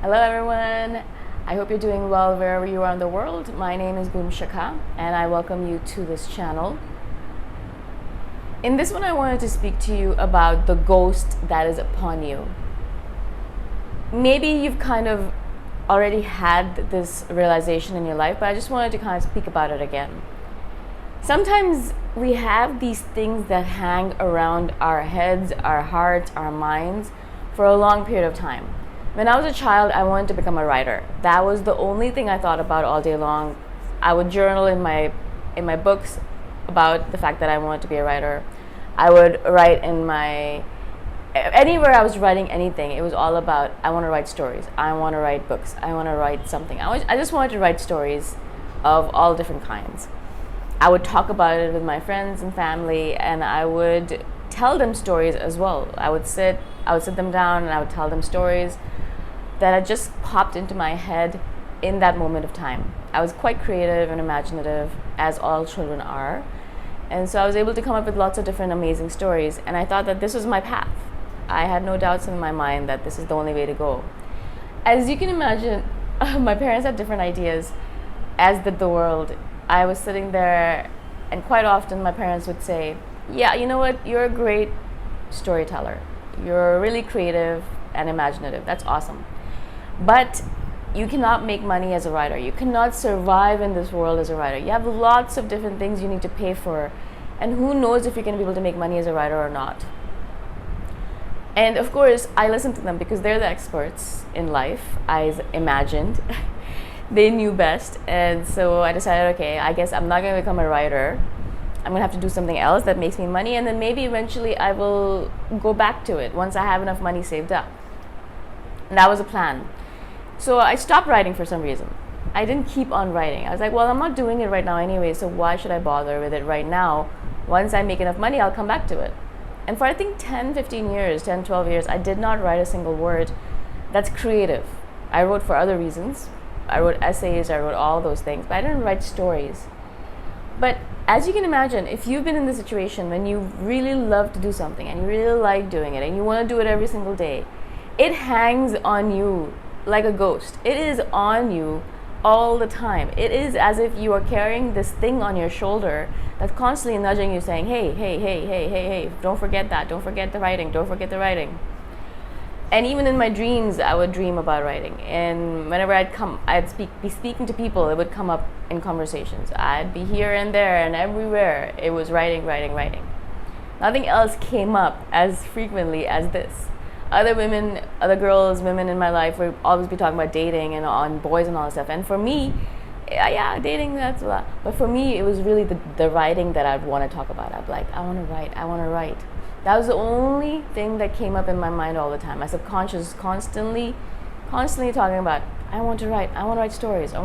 Hello everyone. I hope you're doing well wherever you are in the world. My name is Boom Shaka and I welcome you to this channel. In this one I wanted to speak to you about the ghost that is upon you. Maybe you've kind of already had this realization in your life, but I just wanted to kind of speak about it again. Sometimes we have these things that hang around our heads, our hearts, our minds for a long period of time. When I was a child, I wanted to become a writer. That was the only thing I thought about all day long. I would journal in my books about the fact that I wanted to be a writer. I would write anywhere I was writing anything, it was all about, I want to write stories. I want to write books. I want to write something. I just wanted to write stories of all different kinds. I would talk about it with my friends and family, and I would tell them stories as well. I would sit them down and I would tell them stories that had just popped into my head in that moment of time. I was quite creative and imaginative, as all children are. And so I was able to come up with lots of different amazing stories, and I thought that this was my path. I had no doubts in my mind that this is the only way to go. As you can imagine, my parents had different ideas, as did the world. I was sitting there, and quite often my parents would say, yeah, you know what, you're a great storyteller. You're really creative and imaginative. That's awesome. But you cannot make money as a writer. You cannot survive in this world as a writer. You have lots of different things you need to pay for, and who knows if you're going to be able to make money as a writer or not. And of course, I listened to them because they're the experts in life, I imagined. They knew best, and so I decided, okay, I guess I'm not going to become a writer. I'm going to have to do something else that makes me money, and then maybe eventually I will go back to it once I have enough money saved up. And that was a plan. So I stopped writing for some reason. I didn't keep on writing. I was like, well, I'm not doing it right now anyway, so why should I bother with it right now? Once I make enough money, I'll come back to it. And for I think 10, 12 years, I did not write a single word that's creative. I wrote for other reasons. I wrote essays, I wrote all those things, but I didn't write stories. But as you can imagine, if you've been in this situation when you really love to do something and you really like doing it and you want to do it every single day, it hangs on you like a ghost. It is on you all the time. It is as if you are carrying this thing on your shoulder that's constantly nudging you, saying, hey, don't forget that, don't forget the writing, don't forget the writing. And even in my dreams, I would dream about writing. And whenever I'd be speaking to people, it would come up in conversations. I'd be here and there and everywhere. It was writing. Nothing else came up as frequently as this. Other women in my life would always be talking about dating and on boys and all that stuff. And for me, yeah, dating, that's a lot. But for me, it was really the writing that I'd want to talk about. I'd be like, I want to write. That was the only thing that came up in my mind all the time. My subconscious constantly talking about, I want to write stories. It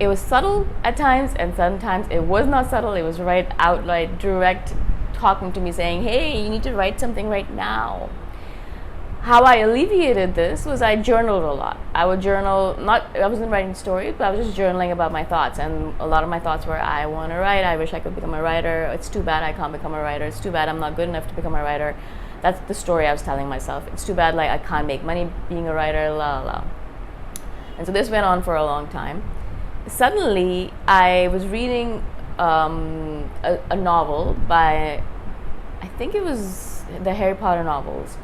was subtle at times, and sometimes it was not subtle. It was right outright, direct, talking to me saying, hey, you need to write something right now. How I alleviated this was I journaled a lot. I would journal, I wasn't writing stories, but I was just journaling about my thoughts. And a lot of my thoughts were, I want to write, I wish I could become a writer, it's too bad I can't become a writer, it's too bad I'm not good enough to become a writer. That's the story I was telling myself. It's too bad I can't make money being a writer, la la. And so this went on for a long time. Suddenly, I was reading a novel by, I think it was the Harry Potter novels.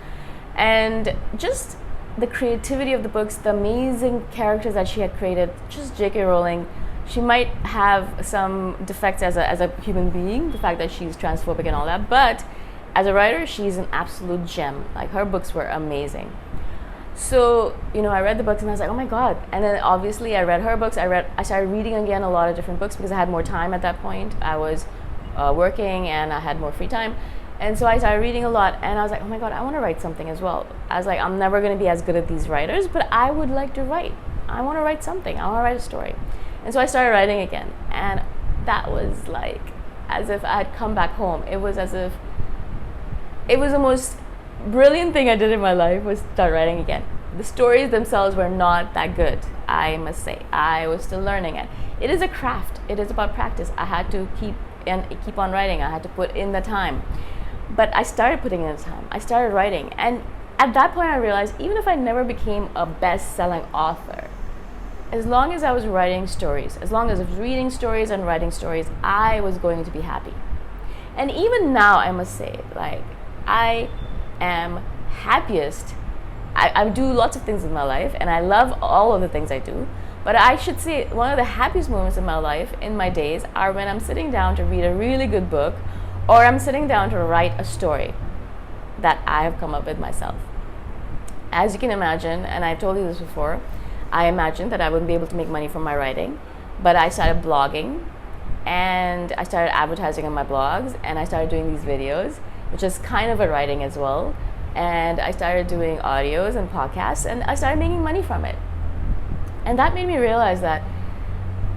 And just the creativity of the books, the amazing characters that she had created, just J.K. Rowling. She might have some defects as a human being, the fact that she's transphobic and all that, but as a writer, she's an absolute gem. Like, her books were amazing. So, I read the books and I was like, oh my God. And then obviously I read her books. I started reading again a lot of different books because I had more time at that point. I was working and I had more free time. And so I started reading a lot, and I was like, oh my God, I want to write something as well. I was like, I'm never going to be as good as these writers, but I would like to write. I want to write something. I want to write a story. And so I started writing again, and that was like as if I had come back home. It was as if it was the most brilliant thing I did in my life was start writing again. The stories themselves were not that good, I must say. I was still learning it. It is a craft. It is about practice. I had to keep on writing. I had to put in the time. But I started putting in the time. I started writing, and at that point I realized even if I never became a best-selling author, as long as I was writing stories, as long as I was reading stories and writing stories, I was going to be happy. And even now, I must say, like, I am happiest. I do lots of things in my life, and I love all of the things I do. But I should say one of the happiest moments in my life, in my days, are when I'm sitting down to read a really good book, or I'm sitting down to write a story that I have come up with myself. As you can imagine, and I've told you this before, I imagined that I wouldn't be able to make money from my writing, but I started blogging, and I started advertising on my blogs, and I started doing these videos, which is kind of a writing as well. And I started doing audios and podcasts, and I started making money from it. And that made me realize that,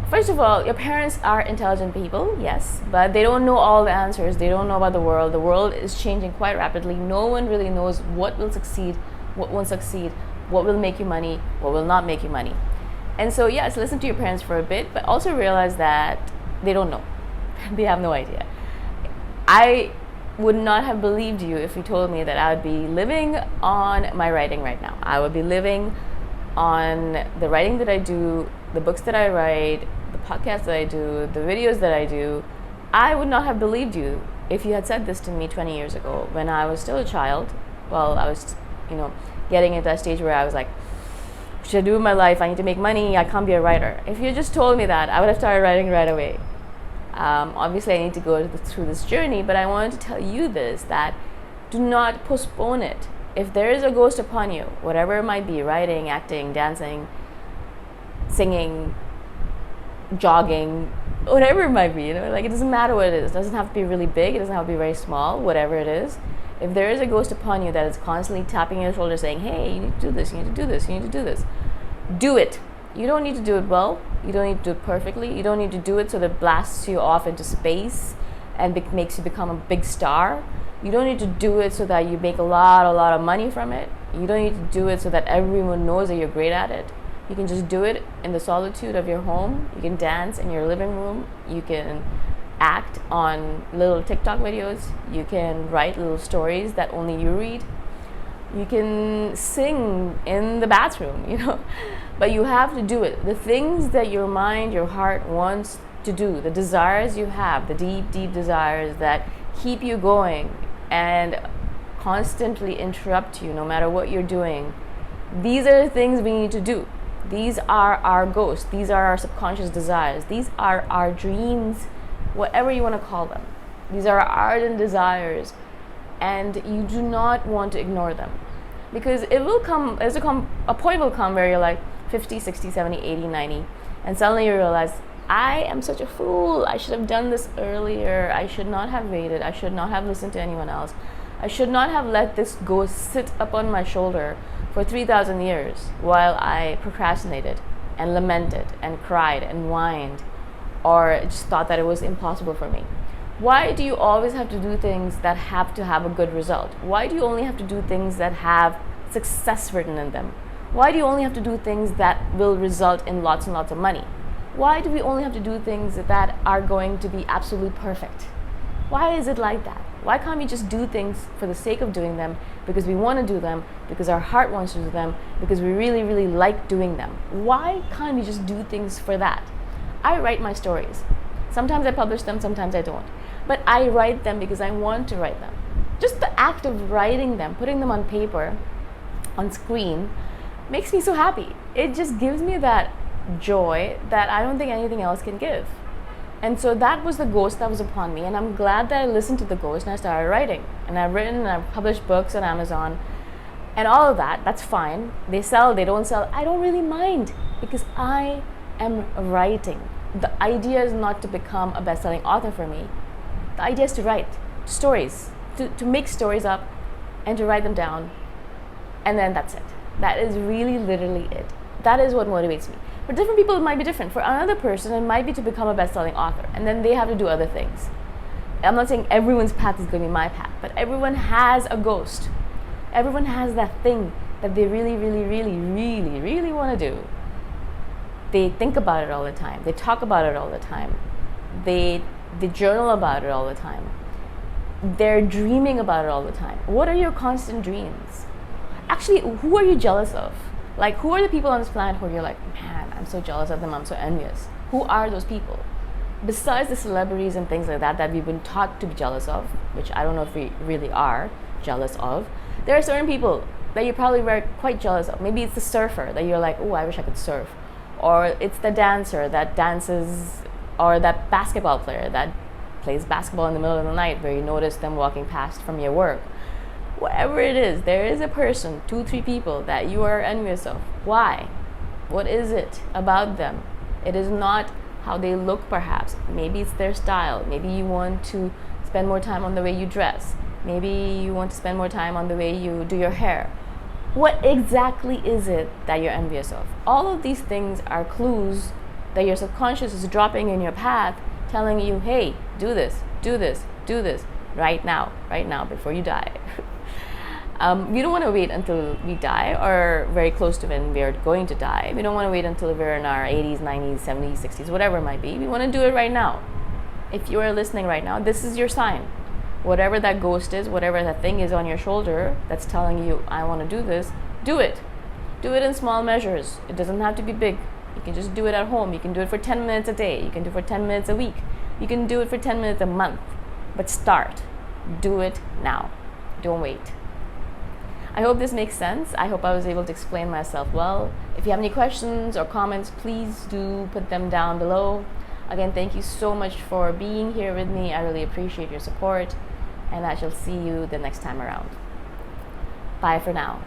first of all, your parents are intelligent people, yes, but they don't know all the answers. They don't know about the world. The world is changing quite rapidly. No one really knows what will succeed, what won't succeed, what will make you money, what will not make you money. And so, yes, listen to your parents for a bit, but also realize that they don't know. They have no idea. I would not have believed you if you told me that I would be living on my writing right now. I would be living on the writing that I do, the books that I write, the podcasts that I do, the videos that I do. I would not have believed you if you had said this to me 20 years ago when I was still a child. Well, I was, getting into that stage where I was like, what should I do with my life? I need to make money. I can't be a writer. If you just told me that, I would have started writing right away. Obviously, I need to go through this journey, but I wanted to tell you this, that do not postpone it. If there is a ghost upon you, whatever it might be, writing, acting, dancing, singing, jogging, whatever it might be, like it doesn't matter what it is. It doesn't have to be really big. It doesn't have to be very small, whatever it is. If there is a ghost upon you that is constantly tapping your shoulder saying, hey, you need to do this, you need to do this, you need to do this, do it. You don't need to do it well. You don't need to do it perfectly. You don't need to do it so that it blasts you off into space and makes you become a big star. You don't need to do it so that you make a lot of money from it. You don't need to do it so that everyone knows that you're great at it. You can just do it in the solitude of your home. You can dance in your living room. You can act on little TikTok videos. You can write little stories that only you read. You can sing in the bathroom, but you have to do it. The things that your mind, your heart wants to do, the desires you have, the deep, deep desires that keep you going and constantly interrupt you no matter what you're doing. These are the things we need to do. These are our ghosts. These are our subconscious desires. These are our dreams, whatever you want to call them. These are our ardent desires. And you do not want to ignore them, because it will come, a point will come where you're like 50, 60, 70, 80, 90, and suddenly you realize, I am such a fool. I should have done this earlier. I should not have waited. I should not have listened to anyone else. I should not have let this ghost sit upon my shoulder for 3,000 years while I procrastinated and lamented and cried and whined, or just thought that it was impossible for me. Why do you always have to do things that have to have a good result? Why do you only have to do things that have success written in them? Why do you only have to do things that will result in lots and lots of money? Why do we only have to do things that are going to be absolutely perfect? Why is it like that? Why can't we just do things for the sake of doing them, because we want to do them, because our heart wants to do them, because we really, really like doing them? Why can't we just do things for that? I write my stories. Sometimes I publish them, sometimes I don't. But I write them because I want to write them. Just the act of writing them, putting them on paper, on screen, makes me so happy. It just gives me that joy that I don't think anything else can give. And so that was the ghost that was upon me, and I'm glad that I listened to the ghost and I started writing. And I've written and I've published books on Amazon and all of that. That's fine. They sell, they don't sell. I don't really mind, because I am writing. The idea is not to become a best-selling author for me. The idea is to write stories, to make stories up and to write them down, and then that's it. That is really literally it. That is what motivates me. For different people, it might be different. For another person, it might be to become a best-selling author, and then they have to do other things. I'm not saying everyone's path is going to be my path, but everyone has a ghost. Everyone has that thing that they really, really, really, really, really want to do. They think about it all the time. They talk about it all the time. They journal about it all the time. They're dreaming about it all the time. What are your constant dreams? actually, who are you jealous of? Like, who are the people on this planet who you're like, man, I'm so jealous of them, I'm so envious? Who are those people? Besides the celebrities and things like that that we've been taught to be jealous of, which I don't know if we really are jealous of, there are certain people that you probably were quite jealous of. Maybe it's the surfer that you're like, oh, I wish I could surf. Or it's the dancer that dances, or that basketball player that plays basketball in the middle of the night where you notice them walking past from your work. Whatever it is, there is a person, 2, 3 people that you are envious of. Why? What is it about them? It is not how they look, perhaps. Maybe it's their style. Maybe you want to spend more time on the way you dress. Maybe you want to spend more time on the way you do your hair. What exactly is it that you're envious of? All of these things are clues that your subconscious is dropping in your path, telling you, hey, do this, do this, do this, right now, before you die. We don't want to wait until we die, or very close to when we're going to die. We don't want to wait until we're in our 80s, 90s, 70s, 60s, whatever it might be. We want to do it right now. If you are listening right now, this is your sign. Whatever that ghost is, whatever that thing is on your shoulder that's telling you, I want to do this, do it. Do it in small measures. It doesn't have to be big. You can just do it at home. You can do it for 10 minutes a day. You can do it for 10 minutes a week. You can do it for 10 minutes a month. But start. Do it now. Don't wait. I hope this makes sense. I hope I was able to explain myself well. If you have any questions or comments, please do put them down below. Again, thank you so much for being here with me. I really appreciate your support, and I shall see you the next time around. Bye for now.